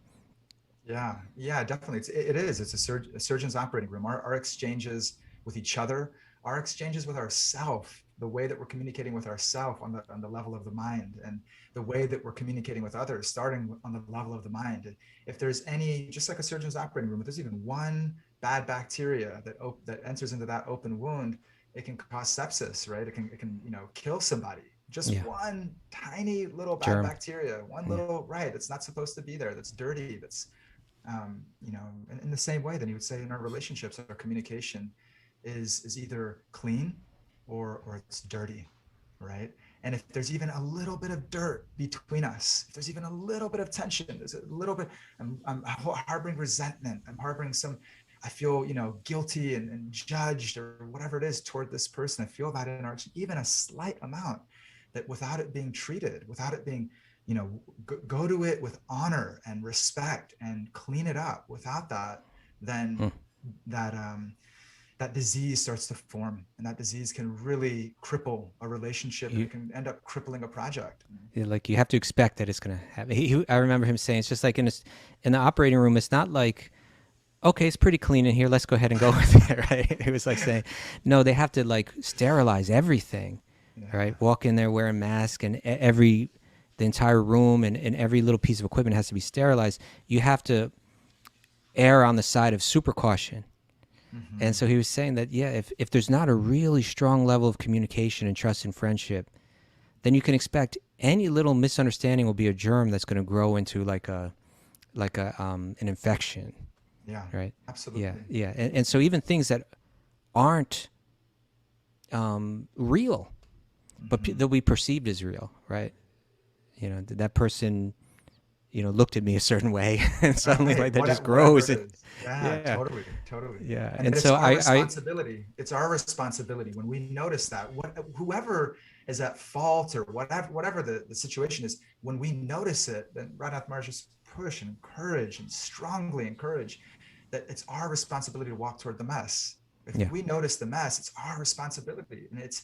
Yeah, definitely. It is. It's a surgeon's operating room. Our exchanges with each other, our exchanges with ourself, the way that we're communicating with ourself on the level of the mind, and the way that we're communicating with others, starting on the level of the mind. If there's any, just like a surgeon's operating room, if there's even one bad bacteria that enters into that open wound, it can cause sepsis, right? It can kill somebody. Just Yeah. one tiny little bad Germ. bacteria, one Yeah. little, right? It's not supposed to be there. That's dirty. That's in the same way, then you would say in our relationships, our communication is either clean or it's dirty, right? And if there's even a little bit of dirt between us, if there's even a little bit of tension, there's a little bit, I'm harboring resentment, I'm harboring I feel, guilty and judged or whatever it is toward this person. I feel that in our, even a slight amount, that without it being treated, without it being, go to it with honor and respect and clean it up. Without that, then that that disease starts to form, and that disease can really cripple a relationship, and it can end up crippling a project. Like you have to expect that it's going to happen. I remember him saying it's just like in the operating room. It's not like, okay, it's pretty clean in here, let's go ahead and go with it, right? It was like saying, no, they have to like sterilize everything, right? Walk in there wearing mask, and the entire room and every little piece of equipment has to be sterilized. You have to err on the side of super caution. And so he was saying that, yeah, if there's not a really strong level of communication and trust and friendship, then you can expect any little misunderstanding will be a germ that's going to grow into like an infection. Yeah, right. Absolutely. Yeah. And so even things that aren't real, but they'll be perceived as real, right? That person, looked at me a certain way, and suddenly like that just grows. Yeah, totally. Yeah. And And it's so our responsibility. It's our responsibility when we notice that whoever is at fault or whatever the situation is, when we notice it, then Raghunath Maharaj just push and encourage and strongly encourage that it's our responsibility to walk toward the mess. If we notice the mess, it's our responsibility, and it's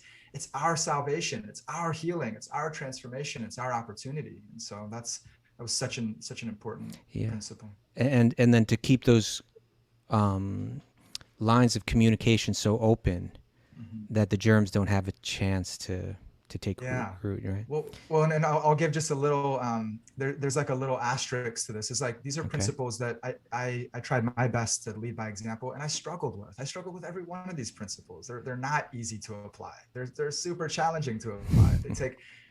our salvation, it's our healing, it's our transformation, it's our opportunity. And so that was such an important principle. And then to keep those lines of communication so open that the germs don't have a chance to take root, right? Well, and I'll give just a little. There's like a little asterisk to this. It's like these are principles that I tried my best to lead by example, and I struggled with every one of these principles. They're not easy to apply. They're super challenging to apply.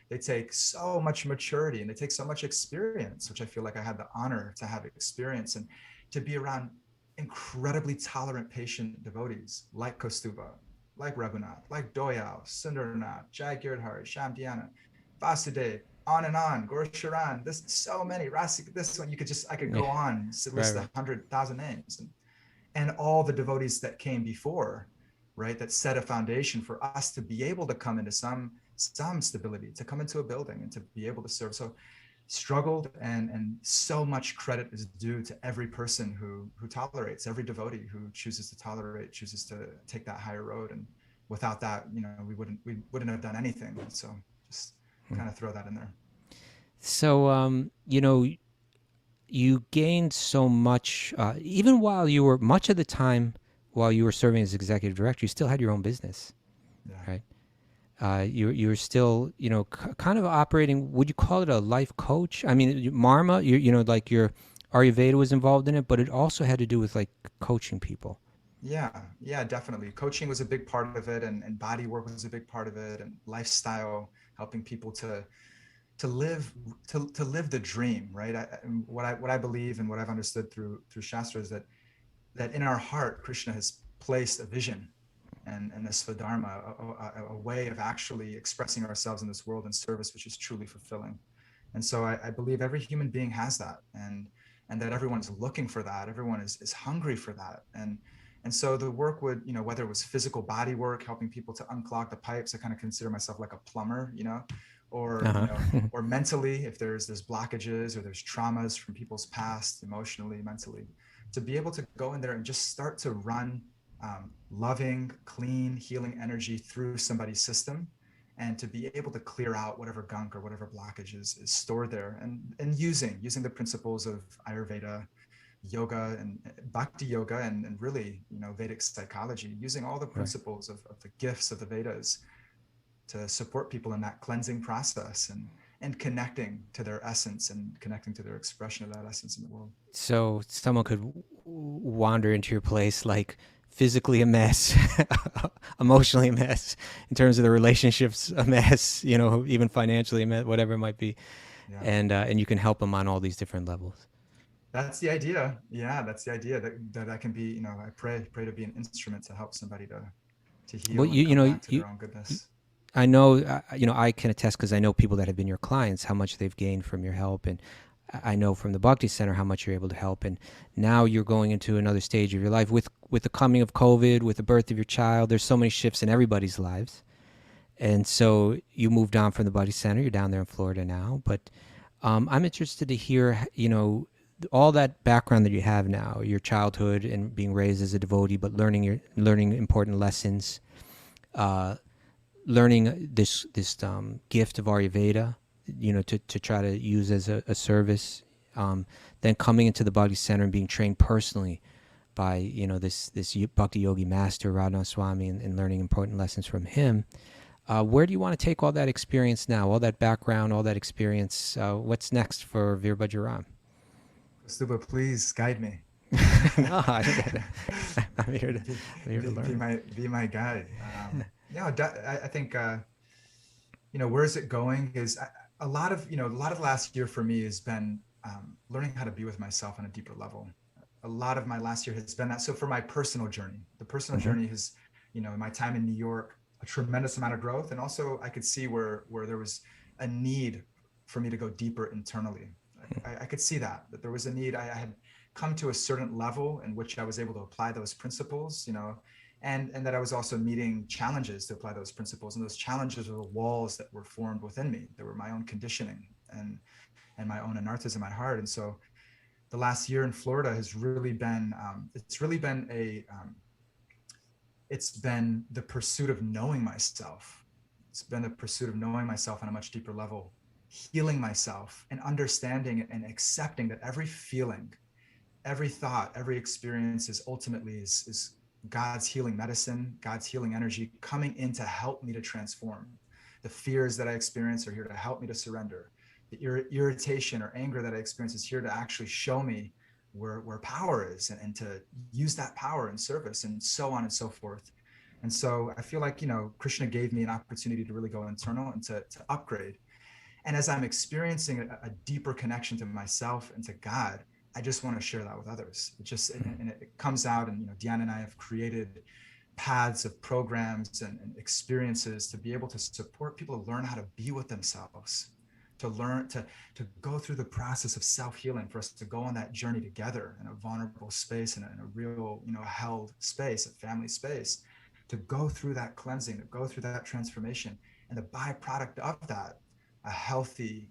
They take so much maturity, and they take so much experience, which I feel like I had the honor to have experience and to be around incredibly tolerant, patient devotees like Kaustubha, like Raghunath, like Doyal, Sundarnath, Jai Girdhari, Shamdhyana, Vasudev, on and on, Gaur Sharan, this so many, Rasik, this one, I could go on, list 100,000 names, and all the devotees that came before, right, that set a foundation for us to be able to come into some stability, to come into a building and to be able to serve. So struggled, and so much credit is due to every person who tolerates, every devotee who chooses to tolerate, chooses to take that higher road. And without that, we wouldn't have done anything. So just kind of throw that in there. So you gained so much, even while you were much of the time while you were serving as executive director, you still had your own business, right? You were still, kind of operating. Would you call it a life coach? I mean, Marma, like your Ayurveda was involved in it, but it also had to do with like coaching people. Yeah, definitely. Coaching was a big part of it, and body work was a big part of it, and lifestyle, helping people to live the dream, right? What I believe and what I've understood through Shastra is that in our heart, Krishna has placed a vision and a svadharma, a way of actually expressing ourselves in this world in service, which is truly fulfilling. And so I believe every human being has that, and that everyone's looking for that. Everyone is hungry for that. And so the work would, whether it was physical body work, helping people to unclog the pipes, I kind of consider myself like a plumber, or, or mentally, if there's blockages or there's traumas from people's past, emotionally, mentally, to be able to go in there and just start to run loving, clean, healing energy through somebody's system, and to be able to clear out whatever gunk or whatever blockage is stored there, and using the principles of Ayurveda, yoga, and bhakti yoga, and really, Vedic psychology, using all the Right. principles of the gifts of the Vedas to support people in that cleansing process, and connecting to their essence and connecting to their expression of that essence in the world. So someone could wander into your place like physically a mess, emotionally a mess, in terms of the relationships a mess, even financially a mess, whatever it might be, Yeah. and you can help them on all these different levels. That's the idea. Yeah, that's the idea, that I can be, I pray to be an instrument to help somebody to heal Well, and come back to their own goodness. I know, I can attest because I know people that have been your clients, how much they've gained from your help. And I know from the Bhakti Center how much you're able to help. And now you're going into another stage of your life with the coming of COVID, with the birth of your child. There's so many shifts in everybody's lives. And so you moved on from the Bhakti Center. You're down there in Florida now. But I'm interested to hear, all that background that you have now, your childhood and being raised as a devotee, but learning important lessons, learning this gift of Ayurveda, to try to use as a service, then coming into the Bhakti Center and being trained personally by this Bhakti-yogi master Radhanath Swami, and learning important lessons from him. Where do you want to take all that experience now, all that background, all that experience? What's next for Virabhajaram? Kaustubha, please guide me. No, I'm here to learn. Be my guide. I think where is it going is a lot of last year for me has been learning how to be with myself on a deeper level. A lot of my last year has been that. So for my personal journey, the personal journey has, in my time in New York, a tremendous amount of growth, and also I could see where there was a need for me to go deeper internally. I could see that there was a need. I had come to a certain level in which I was able to apply those principles, and that I was also meeting challenges to apply those principles. And those challenges were the walls that were formed within me. They were my own conditioning and my own anarthas in my heart. And so the last year in Florida has really been, it's been the pursuit of knowing myself. It's been the pursuit of knowing myself on a much deeper level, healing myself, and understanding and accepting that every feeling, every thought, every experience is ultimately is God's healing medicine, God's healing energy coming in to help me to transform. The fears that I experience are here to help me to surrender. The irritation or anger that I experience is here to actually show me where power is, and to use that power in service, and so on and so forth. And so I feel like, Krishna gave me an opportunity to really go internal and to upgrade. And as I'm experiencing a deeper connection to myself and to God, I just want to share that with others. It comes out, and Diana and I have created paths of programs and experiences to be able to support people to learn how to be with themselves, to learn to go through the process of self-healing, for us to go on that journey together in a vulnerable space, in a real, held space, a family space, to go through that cleansing, to go through that transformation. And the byproduct of that, a healthy,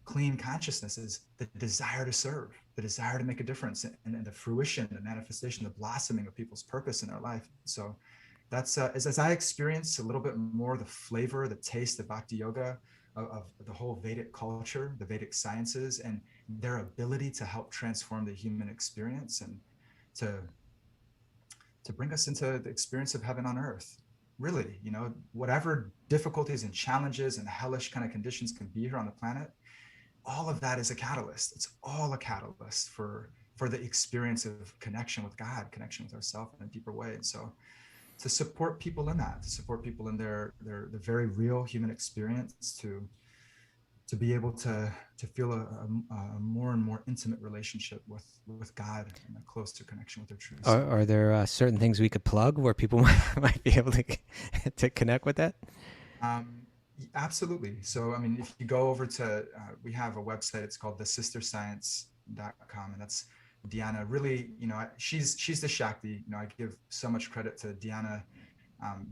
clean consciousness, is the desire to serve, the desire to make a difference, and the fruition, the manifestation, the blossoming of people's purpose in their life. So that's as I experience a little bit more the flavor, the taste of bhakti yoga, of the whole Vedic culture, the Vedic sciences, and their ability to help transform the human experience, and to bring us into the experience of heaven on earth. Really, whatever difficulties and challenges and hellish kind of conditions can be here on the planet, all of that is a catalyst. It's all a catalyst for the experience of connection with God, connection with ourselves in a deeper way. And so to support people in that, to support people in their very real human experience, to be able to feel a more and more intimate relationship with God, and a closer connection with their truth. Are there certain things we could plug where people might be able to connect with that? Absolutely. So, if you go over to, we have a website, it's called thesisterscience.com, and that's Diana. Really, she's the Shakti. I give so much credit to Diana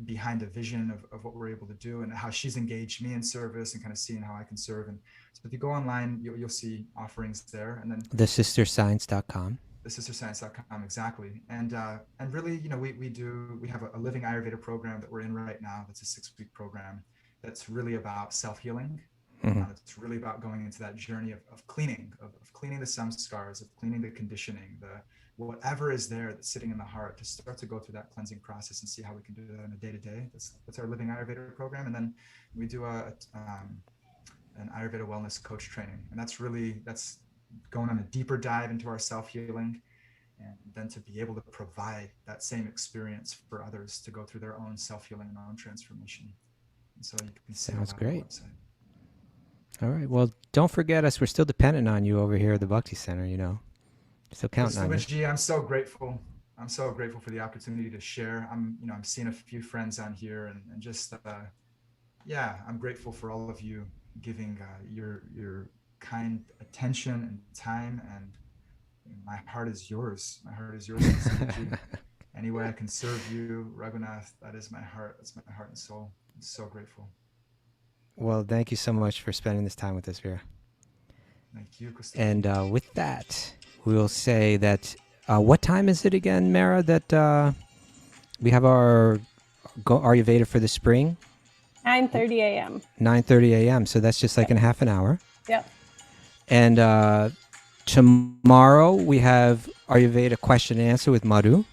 behind the vision of what we're able to do, and how she's engaged me in service, and kind of seeing how I can serve. And so if you go online, you'll see offerings there. And then thesisterscience.com. thesisterscience.com, exactly. And really, we have a living Ayurveda program that we're in right now. That's a 6-week program that's really about self-healing. It's really about going into that journey of cleaning, of cleaning the samskars, of cleaning the conditioning, the whatever is there that's sitting in the heart, to start to go through that cleansing process and see how we can do that on a day-to-day. That's our living Ayurveda program. And then we do an Ayurveda wellness coach training. And that's going on a deeper dive into our self-healing, and then to be able to provide that same experience for others to go through their own self-healing and own transformation. And so you can see Sounds great. on the website. All right. Well, don't forget us. We're still dependent on you over here at the Bhakti Center, Still counting on you. I'm so grateful. I'm so grateful for the opportunity to share. I'm seeing a few friends on here, and just, I'm grateful for all of you giving your kind attention and time, and my heart is yours. My heart is yours. Any way I can serve you, Raghunath, that is my heart. That's my heart and soul. I'm so grateful. Well, thank you so much for spending this time with us, Vira. Thank you, Kaustubha. And with that, we'll say that, what time is it again, Mara, that we have our Ayurveda for the spring? 9:30 a.m. 9:30 a.m. So that's just like in half an hour. Yep. And tomorrow we have Ayurveda question and answer with Madhu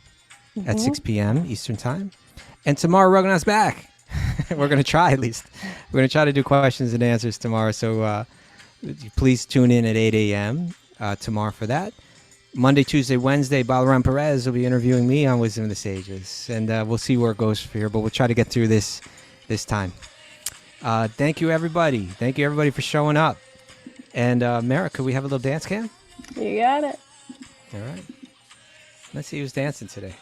at 6 p.m. Eastern time. And tomorrow Raghunath's back. We're going to try, at least. We're going to try to do questions and answers tomorrow. So please tune in at 8 a.m. Tomorrow for that. Monday, Tuesday, Wednesday, Balaram Perez will be interviewing me on Wisdom of the Sages. And we'll see where it goes from here. But we'll try to get through this time. Thank you, everybody. Thank you, everybody, for showing up. And Mara, could we have a little dance cam? You got it. All right. Let's see who's dancing today.